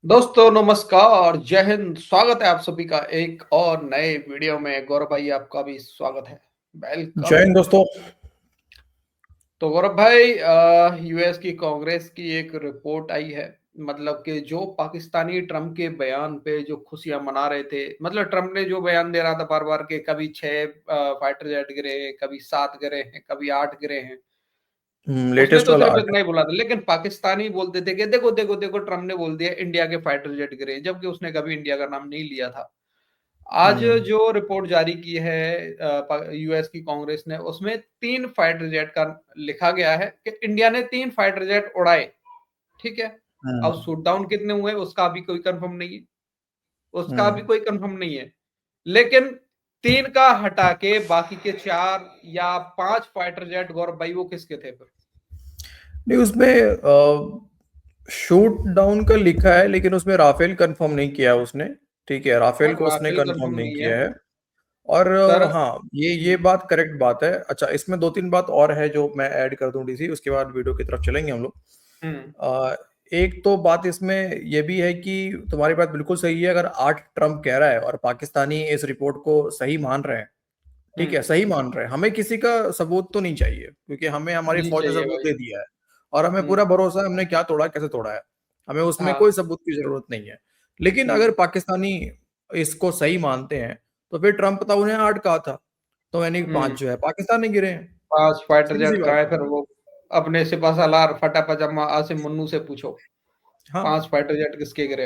दोस्तों नमस्कार, जय हिंद। स्वागत है आप सभी का एक और नए वीडियो में। गौरव भाई आपका भी स्वागत है। जय वेलकम। हिंद दोस्तों। तो गौरव भाई यूएस की कांग्रेस की एक रिपोर्ट आई है। मतलब कि जो पाकिस्तानी ट्रम्प के बयान पे जो खुशियां मना रहे थे, मतलब ट्रम्प ने जो बयान दे रहा था बार बार के कभी 6 फाइटर जेट गिरे हैं, कभी 7 गिरे हैं, कभी 8 गिरे हैं। उसने लेटेस्ट तो वाला सिर्फ आर्ट। इतना ही बोला था, लेकिन पाकिस्तानी बोलते थे कि देखो देखो देखो ट्रम्प ने बोल दिया इंडिया के फाइटर जेट गिरे, जबकि उसने कभी इंडिया का नाम नहीं लिया था। आज हम्म जो रिपोर्ट जारी की है यूएस की कांग्रेस ने, उसमें 3 फाइटर जेट का लिखा गया है कि इंडिया ने 3 फाइटर जेट उड़ाए। ठीक है। अब हम्म शूट डाउन कितने हुए उसका भी कोई कंफर्म नहीं है। उसका भी हम्म कोई कंफर्म नहीं है। लेकिन 3 का हटा के बाकी के 4 या 5 फाइटर जेट, गौरव भाई वो किसके थे फिर? नहीं, उसमें शूट डाउन का लिखा है, लेकिन उसमें राफेल कंफर्म नहीं किया है उसने। ठीक है, राफेल सर को उसने राफेल कंफर्म कंफर्म नहीं नहीं है। किया है। और सर हाँ, ये बात करेक्ट बात है। अच्छा, इसमें दो तीन बात और है जो मैं ऐड कर दूं डीसी, उसके बाद वीडियो की तरफ चलेंगे हम लोग। हम्म अ, एक तो बात इसमें ये भी है कि तुम्हारी बात बिल्कुल सही है। अगर 8 ट्रम्प कह रहा है और पाकिस्तानी इस रिपोर्ट को सही मान रहे हैं, ठीक है, हम्म सही मान रहे हैं, हमें किसी का सबूत तो नहीं चाहिए, क्योंकि हमें हमारी नहीं फौज ने चाहिए सबूत भाई। दे दिया है। और हमें हम्म पूरा भरोसा है हमने क्या तोड़ा, कैसे तोड़ा है। हमें उसमें हाँ। कोई सबूत की जरूरत नहीं है। लेकिन हम्म अगर पाकिस्तानी इसको सही मानते हैं, तो फिर ट्रम्प था, उन्हें 8 कहा था, तो यानी हम्म 5 जो है पाकिस्तान ने गिरे हैं। 5 फाइटर सीधी सी जेट का बात है है। फिर वो। अपने सिपह सालार फटा पजामा आसिम मुन्नू से पूछो, हाँ। 5 फाइटर जेट किसके गिरे?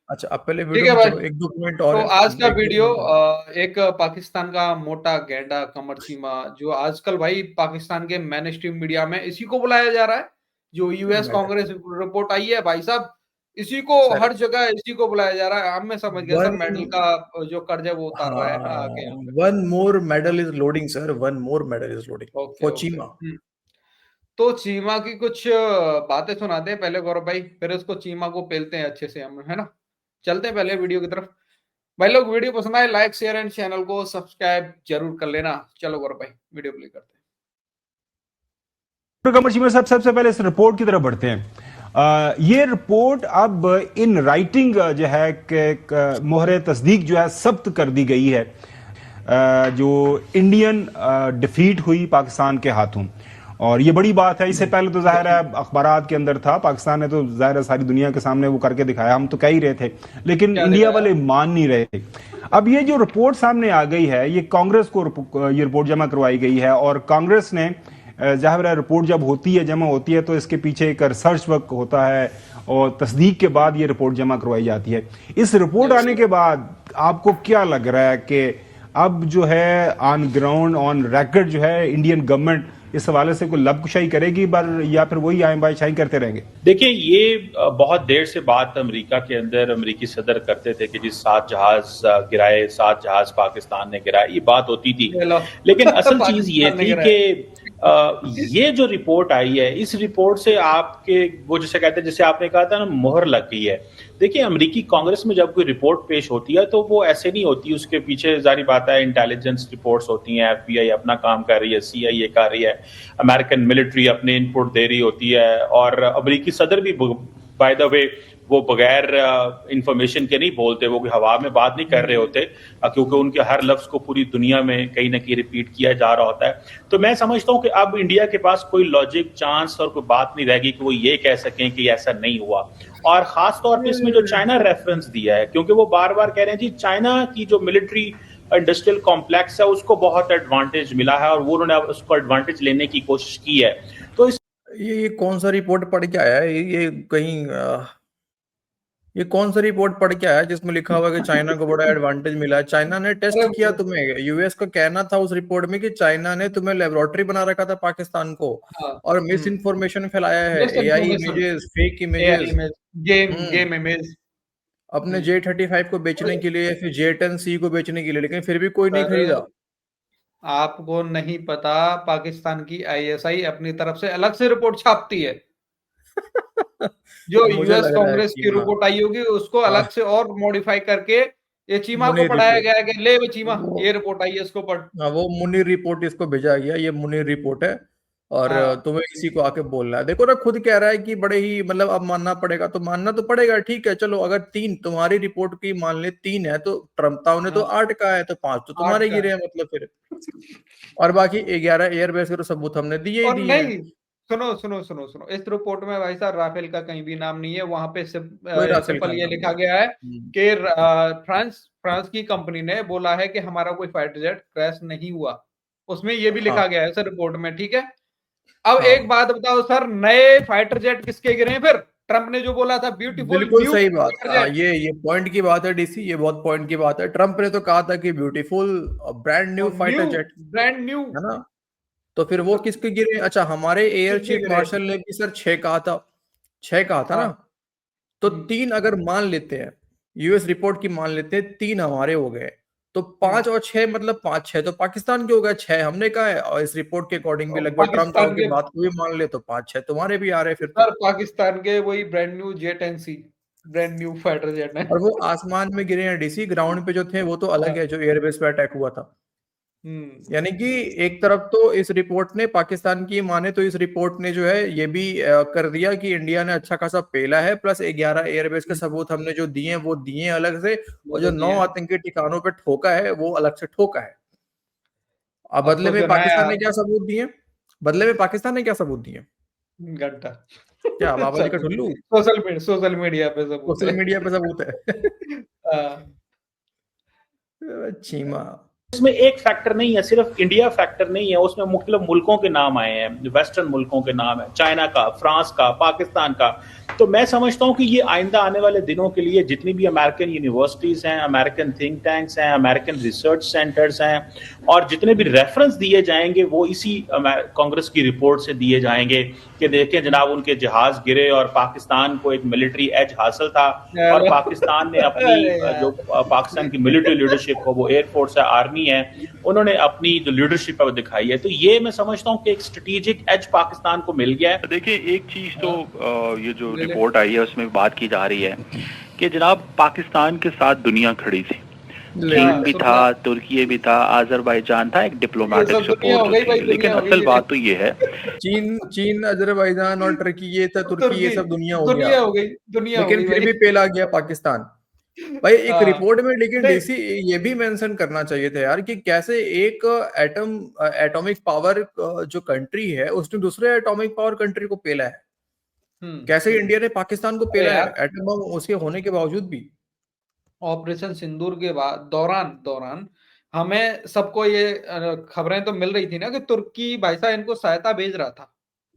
अच्छा, अब पहले ठीक वीडियो है में भाई। चलो, एक दो पॉइंट और तो है। आज का एक दो वीडियो पॉइंट और है। एक पाकिस्तान का मोटा गैंडा कमर चीमा, जो आजकल भाई पाकिस्तान के मेन स्ट्रीम मीडिया में इसी को बुलाया जा रहा है। जो यूएस मेडल। कांग्रेस रिपोर्ट आई है भाई साहब, इसी को सर, हर जगह इसी को बुलाया जा रहा है। हम मैं समझ गया सर, वन, मेडल का जो कर्ज है वो उतार रहा है आके हाँ, यहाँ पे। One more medal is loading sir, one more medal is loading okay for okay. Cheema. तो चीमा की कुछ बातें सुनाते हैं पहले गौरव भाई, फिर उसको चीमा को पेलते हैं अच्छे से हम, है ना? चलते हैं पहले वीडियो की तरफ। भाई लोग, वीडियो पसंद आए लाइक शेयर एंड चैनल को सब्सक्राइब जरूर कर लेना। चलो गौरव भाई वीडियो प्ले करते कमर्शियल में सबसे पहले इस रिपोर्ट की तरफ बढ़ते हैं। ये रिपोर्ट अब इन राइटिंग जो है मोहर तस्दीक जो है सख्त कर दी गई है। जो इंडियन डिफीट हुई पाकिस्तान के हाथों, और ये बड़ी बात है। इससे पहले तो जाहिर है हैं। अखबारात के अंदर था, पाकिस्तान ने तो जाहिर है सारी दुनिया के सामने वो करके दिखाया, हम तो कह ही रहे थे, लेकिन क्या इंडिया दिखाया? वाले मान नहीं रहे थे। अब ये जो रिपोर्ट सामने आ गई है, ये कांग्रेस को ये रिपोर्ट जमा करवाई गई है, और कांग्रेस ने जाहिर है रिपोर्ट जब होती है, जमा होती है, तो इसके पीछे एक रिसर्च वर्क होता है, और तस्दीक के बाद ये रिपोर्ट जमा करवाई जाती है। इस रिपोर्ट आने जरूर। के बाद आपको क्या लग रहा है कि अब जो है ऑन ग्राउंड ऑन रिकॉर्ड जो है इंडियन गवर्नमेंट इस हवाले से कोई लबकुशाई करेगी, या फिर वही आए बाई करते रहेंगे? देखिए, ये बहुत देर से बात अमेरिका के अंदर अमेरिकी सदर करते थे कि जी 7 जहाज गिराए, 7 जहाज पाकिस्तान ने गिराए, ये बात होती थी। ये लो लेकिन असल चीज ये पाकिस्तान ने थी गिराया। कि ये जो रिपोर्ट आई है, इस रिपोर्ट से आपके वो जिसे कहते हैं, जैसे आपने कहा था ना, मोहर लग गई है। देखिए, अमेरिकी कांग्रेस में जब कोई रिपोर्ट पेश होती है तो वो ऐसे नहीं होती, उसके पीछे जारी बात है इंटेलिजेंस रिपोर्ट्स होती हैं, एफबीआई अपना काम कर रही है, सीआईए कर रही है, अमेरिकन मिलिट्री अपने इनपुट दे रही होती है, और अमेरिकी सदर भी बाय द वे वो बगैर इंफॉर्मेशन के नहीं बोलते, वो हवा में बात नहीं कर रहे होते, क्योंकि उनके हर लफ्ज को पूरी दुनिया में कहीं ना कहीं रिपीट किया जा रहा होता है। तो मैं समझता हूं कि अब इंडिया के पास कोई लॉजिक, चांस और कोई बात नहीं रहेगी कि वो ये कह सकें कि ऐसा नहीं हुआ। और खास तौर पे इसमें जो चाइना रेफरेंस दिया है, क्योंकि वो बार बार कह रहे हैं जी चाइना की जो मिलिट्री इंडस्ट्रियल कॉम्प्लेक्स है उसको बहुत एडवांटेज मिला है, और वो उन्होंने उसको एडवांटेज लेने की कोशिश की है। तो इस ये कौन सा रिपोर्ट पढ़ के आया है? ये कहीं ये कौन सा रिपोर्ट पढ़ के आया है जिसमें लिखा हुआ है कि चाइना को बड़ा एडवांटेज मिला है? चाइना ने टेस्ट अरे किया तुम्हें? यूएस का कहना था उस रिपोर्ट में कि चाइना ने तुम्हें लेबोरेटरी बना रखा था पाकिस्तान को, हाँ। और मिस इन्फॉर्मेशन फैलाया है, mis AI information, images, fake AI images. Image, game hmm game image. अपने J-35 को बेचने के लिए, फिर J-10C को बेचने के लिए, लेकिन फिर भी कोई नहीं सर खरीदा। आपको नहीं पता, पाकिस्तान की आईएसआई अपनी तरफ से अलग से रिपोर्ट छापती है। जो मुझे यूएस लग रहा है कांग्रेस की चीमा। रिपोर्ट आई होगी उसको हाँ, अलग से और मॉडिफाई करके ये चीमा को मुनीर पढ़ाया रिपोर्ट। गया है कि ले बे चीमा, वो ये रिपोर्ट आई है इसको पढ़। हाँ, वो मुनीर रिपोर्ट इसको भेजा गया, ये मुनीर रिपोर्ट है। और हाँ तुम्हें किसी को आके बोलना है। देखो ना, खुद कह रहा है कि बड़े ही मतलब अब मानना पड़ेगा, तो मानना तो पड़ेगा, ठीक है चलो। अगर 3 तुम्हारी रिपोर्ट की मान ले 3 है, तो ट्रम्प ने तो हाँ 8 कहा है, तो 5 तो 8 तुम्हारे का गिरे है। हैं मतलब फिर। और बाकी 11 एयरबेस के तो सबूत हमने दिए ही और दिए हैं। नहीं, सुनो सुनो सुनो सुनो, इस रिपोर्ट में भाई साहब राफेल का कहीं भी नाम नहीं है। वहां पे कोई राफेल सिंपल का ये नाम लिखा नहीं गया है है। कि फ्रांस फ्रांस की कंपनी ने बोला है कि हमारा कोई फाइटर जेट क्रैश नहीं हुआ। उसमें ये भी हाँ लिखा गया है सर रिपोर्ट में, ठीक है। अब एक हाँ, बात बताओ सर, नए फाइटर जेट किसके गिरे हैं फिर? ट्रम्प ने जो बोला था ब्यूटीफुल बिल्कुल न्यू सही बात। Fighter jet. ये पॉइंट की बात है डीसी, ये बहुत पॉइंट की बात है। ट्रम्प ने तो कहा था कि ब्यूटीफुल ब्रांड न्यू और new, fighter jet, brand new. है ना। तो फिर वो तो किसके गिरे? अच्छा, हमारे एयर किसके चीफ गिरे? मार्शल ने भी सर 6 कहा था, 6 कहा था हाँ। ना। तो हम्म 3 अगर मान लेते हैं, यूएस रिपोर्ट की मान लेते हैं, 3 हमारे हो गए, तो 5 हम्म और 6 मतलब 5 6 तो पाकिस्तान के हो गए, 6 हमने कहा है। और इस रिपोर्ट के अकॉर्डिंग भी और लगभग ट्रम्प साहब पाकिस्तान की के, बात को भी मान ले तो 5 6 तुम्हारे भी आ रहे फिर सर तो। पाकिस्तान के वही brand new jet NC, brand new fighter jet है। और वो आसमान में गिरे हैं डीसी, ग्राउंड पे जो थे वो तो अलग हाँ, है, जो एयरबेस पे अटैक हुआ था। हम्म यानी कि एक तरफ तो इस रिपोर्ट ने, पाकिस्तान की माने तो इस रिपोर्ट ने जो है ये भी कर दिया कि इंडिया ने अच्छा खासा पेला है, प्लस 11 एयरबेस के सबूत हमने जो दिए हैं वो दिए हैं अलग से, वो और तो जो नहीं 9 है। आतंकी ठिकानों पे ठोका है वो अलग से ठोका है। अब अब बदले तो में सुना है पाकिस्तान ने यार, क्या सबूत दिए? बदले में पाकिस्तान ने क्या सबूत दिए? घंटा। क्या बाबा जी का ठुल्लू? सोशल मीडिया पे सबूत सोशल है। मीडिया पे सबूत है। हाँ, चीमा। इसमें एक फैक्टर नहीं है, सिर्फ इंडिया फैक्टर नहीं है, उसमें मुख्तलिफ मुल्कों के नाम आए हैं, वेस्टर्न मुल्कों के नाम है, चाइना का, फ्रांस का, पाकिस्तान का। तो मैं समझता हूं कि ये आइंदा आने वाले दिनों के लिए जितनी भी अमेरिकन यूनिवर्सिटीज हैं, अमेरिकन थिंक टैंक्स हैं, अमेरिकन रिसर्च सेंटर्स हैं, और जितने भी रेफरेंस दिए जाएंगे वो इसी कांग्रेस की रिपोर्ट से दिए जाएंगे कि देखें जनाब, उनके जहाज गिरे और पाकिस्तान को एक मिलिट्री एज हासिल था, और चलो। पाकिस्तान ने अपनी अरे जो यार, पाकिस्तान की मिलिट्री लीडरशिप हो, वो एयरफोर्स है, आर्मी है, उन्होंने अपनी जो लीडरशिप है वो दिखाई है। तो ये मैं समझता हूं कि एक स्ट्रेटेजिक एज पाकिस्तान को मिल गया है। देखिए, एक चीज तो ये जो ले ले। रिपोर्ट आई है उसमें बात की जा रही है कि जनाब पाकिस्तान के साथ दुनिया खड़ी थी, चीन भी था, तुर्की भी था, आजरबाईजान था, एक ये डिप्लोमेटिक सब दुनिया सपोर्ट हो जो गई भाई, थी। लेकिन दुनिया हो असल गई बात तो ये है, चीन चीन अजरबैजान और टर्की, ये था तुर्की, ये तुर्की, सब दुनिया हो गया। दुनिया हो गई, दुनिया हो लेकिन गई फिर भाई। भी पेला गया पाकिस्तान। भाई एक हाँ, रिपोर्ट में, लेकिन नहीं, डीसी ये भी मेंशन करना चाहिए था यार कि कैसे एक एटॉमिक पावर जो कंट्री है उसने दूसरे एटॉमिक पावर कंट्री को पेला है। कैसे इंडिया ने पाकिस्तान को अरे पेला है यार, एटम बम उसके होने के बावजूद भी। ऑपरेशन सिंदूर के बाद दौरान दौरान हमें सबको ये खबरें तो मिल रही थी ना कि तुर्की भाई साहब इनको सहायता भेज रहा था,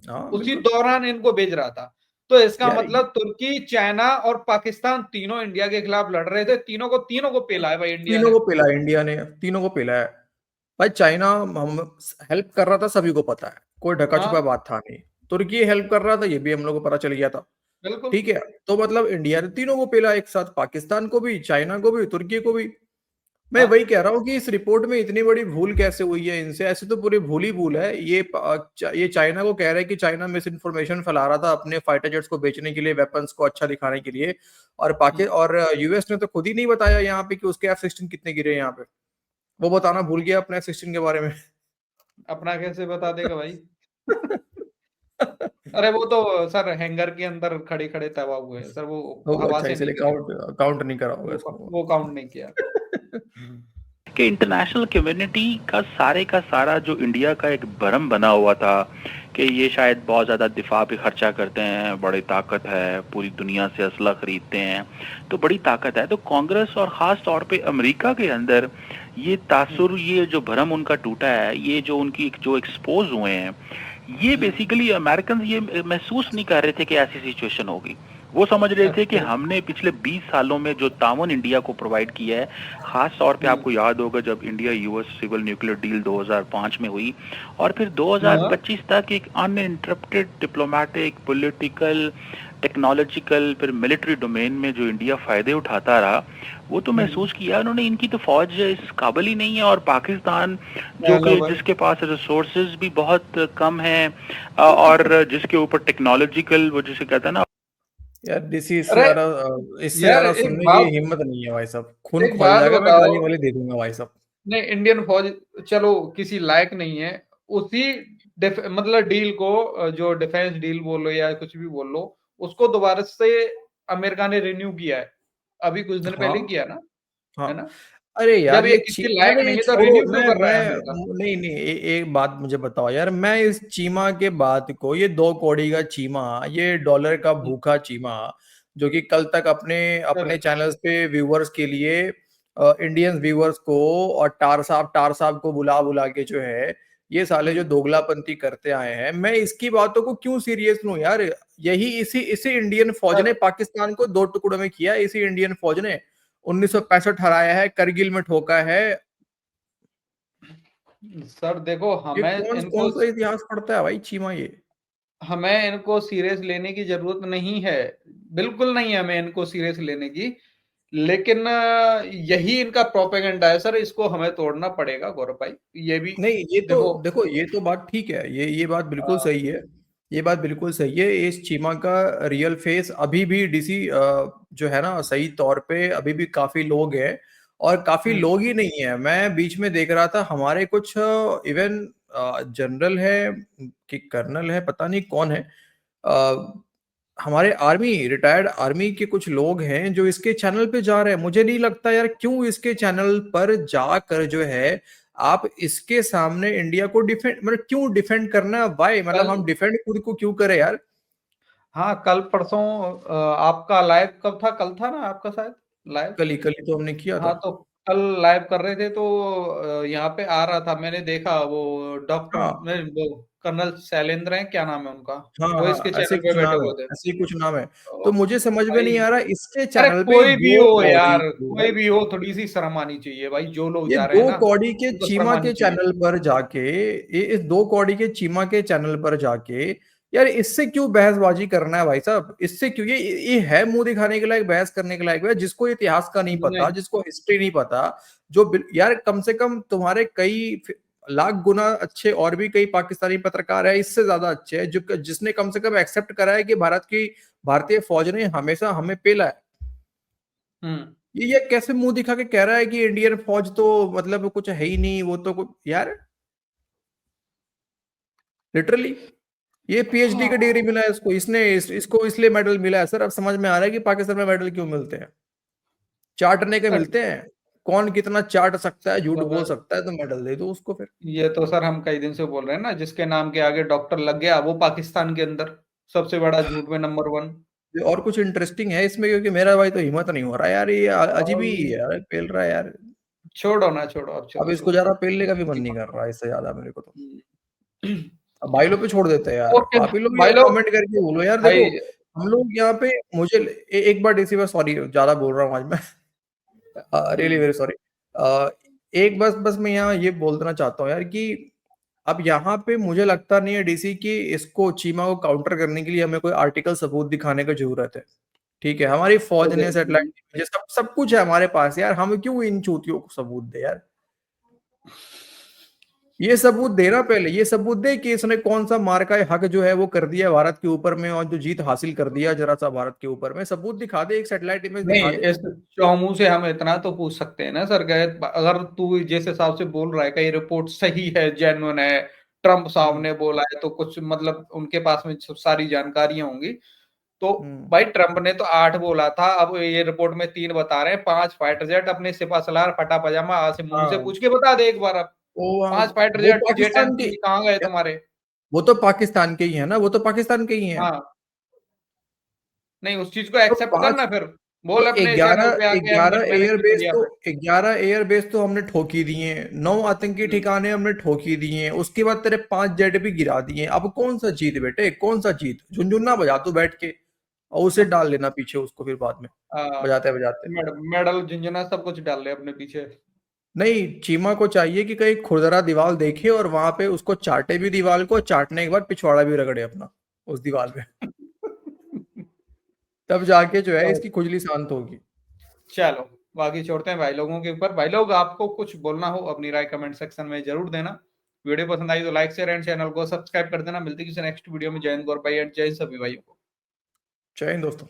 हाँ उसी बिल्कुल दौरान इनको भेज रहा था। तो इसका यार, मतलब तुर्की, चाइना और पाकिस्तान तीनों इंडिया के खिलाफ लड़ रहे थे। तीनों को पेला है भाई इंडिया तीनों ने। को पेला है इंडिया ने, तीनों को पेला है। भाई चाइना हम हेल्प कर रहा था, सभी को पता है, कोई ढका छुपा हाँ, बात था नहीं। तुर्की हेल्प कर रहा था, ये भी हम लोग को पता चल गया था। बिल्कुल। ठीक है, तो मतलब इंडिया ने तीनों को पेला एक साथ, पाकिस्तान को भी, चाइना को भी, तुर्की को भी। मैं हाँ, वही कह रहा हूँ कि इस रिपोर्ट में इतनी बड़ी भूल कैसे हुई है इनसे? ऐसे तो पूरी भूल ही भूल है। ये चाइना को कह रहे हैं कि चाइना मिस इन्फॉर्मेशन फैला रहा था अपने फाइटर जेट्स को बेचने के लिए, वेपन्स को अच्छा दिखाने के लिए। और यूएस ने तो खुद ही नहीं बताया यहाँ पे कि उसके F-16 कितने गिरे यहाँ पे। वो बताना भूल गया अपने F-16 के बारे में। अपना कैसे बता देगा भाई? अरे वो तो सर हैंगर के अंदर खड़े खड़े तबाह हुए हैं सर, वो वो हवा अच्छा, से नहीं इसलिए गिरे। काउंट नहीं करा होगा इसको। वो काउंट नहीं किया। कि इंटरनेशनल कम्युनिटी का सारा जो इंडिया का एक भरम बना हुआ था कि ये शायद बहुत ज़्यादा दिफा पे खर्चा करते हैं, बड़ी ताकत है, पूरी दुनिया से असला खरीदते हैं, तो बड़ी ताकत है। तो कांग्रेस और ख़ास तौर पे अमेरिका के अंदर ये तासुर, ये जो भरम उनका टूटा है, ये जो उनकी जो एक्सपोज हुए हैं, ये बेसिकली अमेरिकन ये महसूस नहीं कर रहे थे कि ऐसी सिचुएशन होगी। वो समझ रहे थे कि हमने पिछले 20 सालों में जो तावन इंडिया को प्रोवाइड किया है, खास तौर पे आपको याद होगा जब India US civil nuclear deal 2005 में हुई, और फिर 2025 तक एक अनइंटरप्टेड डिप्लोमेटिक, पॉलिटिकल, टेक्नोलॉजिकल, फिर मिलिट्री डोमेन में जो इंडिया फायदे उठाता रहा, वो तो महसूस किया उन्होंने। इनकी तो फौज इस काबिल ही नहीं है, और पाकिस्तान जो कि जिसके पास रिसोर्सेज भी बहुत कम है, और जिसके ऊपर टेक्नोलॉजिकल, वो जिसे कहते हैं ना यार इससे अरे यार ज्यादा एक सुनने की बात, हिम्मत नहीं है भाई साहब, खून एक खोल बात जाएगा, मैं बताओ। गाली वाली दे दूंगा भाई साहब। नहीं, इंडियन फौज चलो किसी लायक नहीं है, उसी मतलब डील को, जो डिफेंस डील बोल लो या कुछ भी बोल लो, उसको दोबारा से अमेरिका ने रिन्यू किया है। अभी कुछ दिन हाँ पहले किया ना, है हाँ। ना? अरे यार जब ये ये किसी चलो लायक ये नहीं है तो छोड़ो, रिन्यू क्यों कर रहा है अमेरिका? नहीं नहीं एक बात मुझे बताओ यार, मैं इस चीमा के बात को, ये 2 कौड़ी का चीमा, ये डॉलर का भूखा चीमा, जो कि कल तक अपने सर अपने चैनल्स पे व्यूवर्स के लिए, इंडियन व्यूवर्स को और टार साहब को बुला बुला के जो है ये साले जो दोगलापंती करते आए हैं, मैं इसकी बातों को क्यों सीरियस लूं यार। यही इसी इंडियन फौज सर ने पाकिस्तान को 2 टुकड़ों में किया, इसी इंडियन फौज ने 1965 हराया है, करगिल में ठोका है। सर देखो, ये कौन सा इतिहास पढ़ता है भाई चीमा ये। हमें इनको सीरियस लेने की जरूरत नहीं है, बिल्कुल नहीं है हमें इनको सीरियस लेने की। लेकिन यही इनका प्रोपेगेंडा है सर, इसको हमें तोड़ना पड़ेगा गौरव भाई, ये भी नहीं ये तो देखो। देखो, ये तो बात ठीक है, ये बात बिल्कुल अ, सही है। ये बात बिल्कुल सही है। इस चीमा का रियल फेस अभी भी डीसी जो है ना, सही तौर पे अभी भी काफी लोग हैं, और काफी हम्म, लोग ही नहीं है। मैं बीच में देख रहा था हमारे कुछ इवन जनरल है कि कर्नल है, पता नहीं कौन है, हमारे आर्मी, रिटायर्ड आर्मी के कुछ लोग हैं जो इसके चैनल पे जा रहे हैं। मुझे नहीं लगता यार, क्यों इसके चैनल पर जाकर जो है आप इसके सामने इंडिया को डिफेंड, मतलब क्यों डिफेंड करना, वाई, मतलब कल, हम डिफेंड खुद को क्यों करें यार। हाँ कल परसों आपका लाइव कब था? कल था ना आपका शायद लाइव? कल ही तो हमने किया था। हाँ तो कल लाइव कर रहे थे तो यहाँ पे आ रहा था, मैंने देखा वो डॉक्टर, हाँ वो कर्नल शैलेंद्र हैं, क्या नाम है उनका, हाँ वो हाँ, इसके ऐसे चैनल पे कुछ बैठे नाम है, हुए थे। ऐसे ही कुछ नाम है। तो तो मुझे समझ में भाई, नहीं आ रहा इसके अरे चैनल पे कोई भी दो हो कौड़ी यार, कोई भी हो, थोड़ी सी शर्म आनी चाहिए भाई, जो लोग ये जा रहे हैं दो ना कौड़ी के उनको शर्म चीमा आनी के चाहिए। चैनल पर जाके, ये इस 2 कौड़ी के चीमा के चैनल पर जाके, यार इससे क्यों बहसबाजी करना है भाई साहब, इससे क्यों, ये है मुंह दिखाने के लायक, बहस करने के लायक है, जिसको इतिहास का नहीं पता, नहीं, जिसको हिस्ट्री नहीं पता, जो यार कम से कम तुम्हारे कई लाख गुना अच्छे और भी कई पाकिस्तानी पत्रकार है, इससे ज्यादा अच्छे है, जो जिसने कम से कम एक्सेप्ट करा है कि भारतीय फौज ने हमेशा हमें पेला है। हम्म, ये कैसे मुंह दिखा के कह रहा है कि इंडियन फौज तो मतलब कुछ है ही नहीं, वो तो यार लिटरली, ये पीएचडी का डिग्री मिला है इसको, इसको इसलिए मेडल मिला है सर। अब समझ में आ रहा है कि पाकिस्तान में मेडल क्यों मिलते हैं, चाटने के हाँ मिलते हैं। कौन कितना चाट सकता है, झूठ बोल सर, सकता है, तो मेडल दे दो उसको फिर। ये तो सर हम कई दिन से बोल रहे हैं ना, जिसके नाम के आगे डॉक्टर लग गया वो पाकिस्तान के अंदर सबसे बड़ा झूठ में नंबर वन। और कुछ इंटरेस्टिंग है इसमें, क्योंकि मेरा भाई तो हिम्मत नहीं हो रहा यार, ये अजीब और ही है यार, पेल रहा है यार। छोड़ो ना, छोड़ो, अब अब छोड़ो, इसको छोड़ो, ज्यादा छोड़ो। पेलने का भी मन इसकी नहीं बात कर रहा है इससे ज्यादा मेरे को तो। हम्म। अब भाई लोग पे छोड़ देते हैं यार, ओके आप ही लोग भाई यार लोग, कमेंट करके बोलो यार। देखो भाई हम लोग यहाँ पे, मुझे एक बार डीसी, बस सॉरी ज्यादा बोल रहा हूँ आज मैं, रियली हम्म, वेरी सॉरी। एक बस मैं यहाँ ये बोल देना चाहता हूँ यार कि अब यहाँ पे मुझे लगता नहीं है डीसी की, इसको चीमा को काउंटर करने के लिए हमें कोई आर्टिकल सबूत दिखाने की जरूरत है। ठीक है, हमारी फौज ओके, ने सैटेलाइट इमेजेस, सब सब कुछ है हमारे पास यार, हम क्यों इन चूतियों को सबूत दे यार। ये सबूत देना, पहले ये सबूत दे कि इसने कौन सा मार का हक जो है वो कर दिया भारत के ऊपर में, और जो जीत हासिल कर दिया जरा सा भारत के ऊपर में, सबूत दिखा दे, एक सैटेलाइट इमेज नहीं, दिखा दे। इस चौमू से हम इतना तो पूछ सकते हैं ना सर, गए अगर तू जिस हिसाब से बोल रहा है कि ये रिपोर्ट सही है, जेन्युइन है, ट्रम्प साहब हम्म ने बोला है, तो कुछ मतलब उनके पास में सारी जानकारियां होंगी। तो हम्म। भाई ट्रम्प ने तो 8 बोला था, अब ये रिपोर्ट में 3 बता रहे हैं। 5 फाइटर जेट अपने सिपा सलार फटा पजामा आज से मुंह से हाँ पूछ के बता दे एक बार अब। वो 5 फाइटर वो जेट पाकिस्तान के, J-10C कहाँ गए तुम्हारे? वो तो पाकिस्तान के ही है ना, वो तो पाकिस्तान के ही हैं। हाँ, नहीं उस चीज को तो एक्सेप्ट पांच करना फिर, तो बोल अपने चैनल पे 11 आके ग्यारह मैंने क्लिप एयरबेस दिया तो फिर। 11 एयरबेस तो हमने ठोकी दिए हैं, 9 आतंकी हम्म, ठिकाने हमने ठोकी दिए हैं, उसके बाद तेरे 5 जेट भी गिरा दिए हैं। अब कौन सा जीत बेटे, कौन सा जीत, झुनझुना बजा तू बैठ के, और उसे डाल लेना पीछे उसको फिर बाद में, बजाते बजाते। मेडल झुंझुना सब कुछ डाल ले अपने पीछे। नहीं, चीमा को चाहिए कि कहीं खुरदरा दीवार देखे और वहां पे उसको चाटे भी, दीवार को चाटने के बाद पिछवाड़ा भी रगड़े अपना उस दीवार पे, तब जाके जो है तो इसकी खुजली शांत होगी। चलो, बाकी छोड़ते हैं भाई लोगों के ऊपर। भाई लोग आपको कुछ बोलना हो अपनी राय कमेंट सेक्शन में जरूर देना। वीडियो पसंद आई तो लाइक शेयर एंड चैनल को सब्सक्राइब कर देना। मिलती है किसी नेक्स्ट वीडियो में। जय हिंद गौर भाई एंड जय हिंद सभी भाइयों को। जय हिंद दोस्तों।